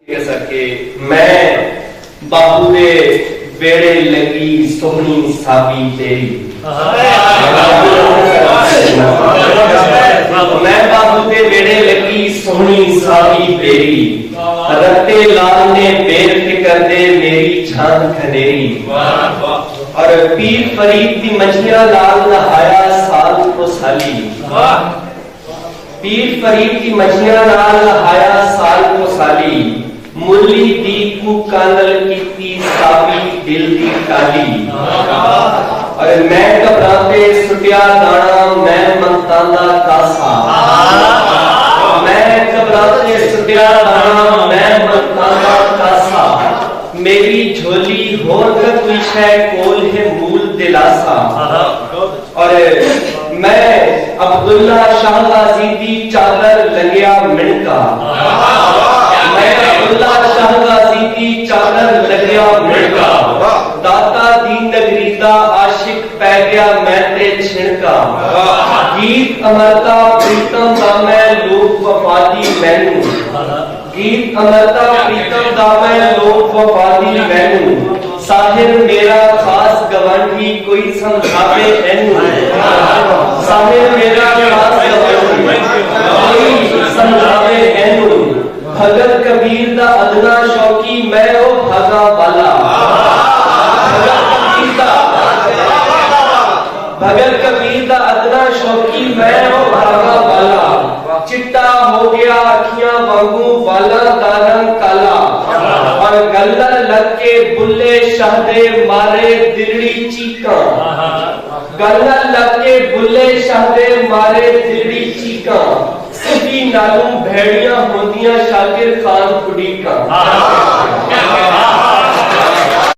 कह सके मैं बाबू दे बेड़े लगी सोहनी साबी तेरी। मैं बाबू दे बेड़े लगी सोहनी साबी तेरी, रत्ते लाल ने बेर कर दे मेरी छान खनेरी। और पीर फरीद की मछिया लाल नहाया साल को साली, पीर फरीद की मछिया लाल नहाया साल को साली, मुरली दी कू कानल की साबी दिल दी काली। और मैं घबराते सुटिया दाना मैं मंतांदा कासा, मैं घबराते सुटिया दाना मैं मंतांदा कासा, मेरी झोली होर कोई शै कोल है मूल दिलासा। और मैं अब्दुल्ला शाह गाजी दी चादर लंघिया मिणका, मैं अब्दुल्ला शाह गाजी दी चादर लंघिया मिणका, दाता दी नगरी दा आशिक पै गया मैं ते छिणका। गीत अमरता प्रीतम दा मैं लोक वफादी मैनू, गीत अमरता प्रीतम दा मैं लोक वफादी मैनू, साहिर मेरा खास गवांढी कोई समझावे एनू, साहिर मेरा खास गवांढी कोई समझावे एनू। भगत कबीर दा अदना शौकी मैं ओ भागा वाला, भगत कबीर दा अदना शौकी मैं ओ भागा वाला, चिट्टा हो गया अखियां वांगू वाला दा रंग काला। और गल्लर लग के बुल्ले शाह दे मारे दिलड़ी चीका, गल्लर लग के बुल्ले शाह दे मारे दिलड़ी चीका, सिद्धि नालू भेड़ियां होंदियां शाकिर खान कुड़ी का।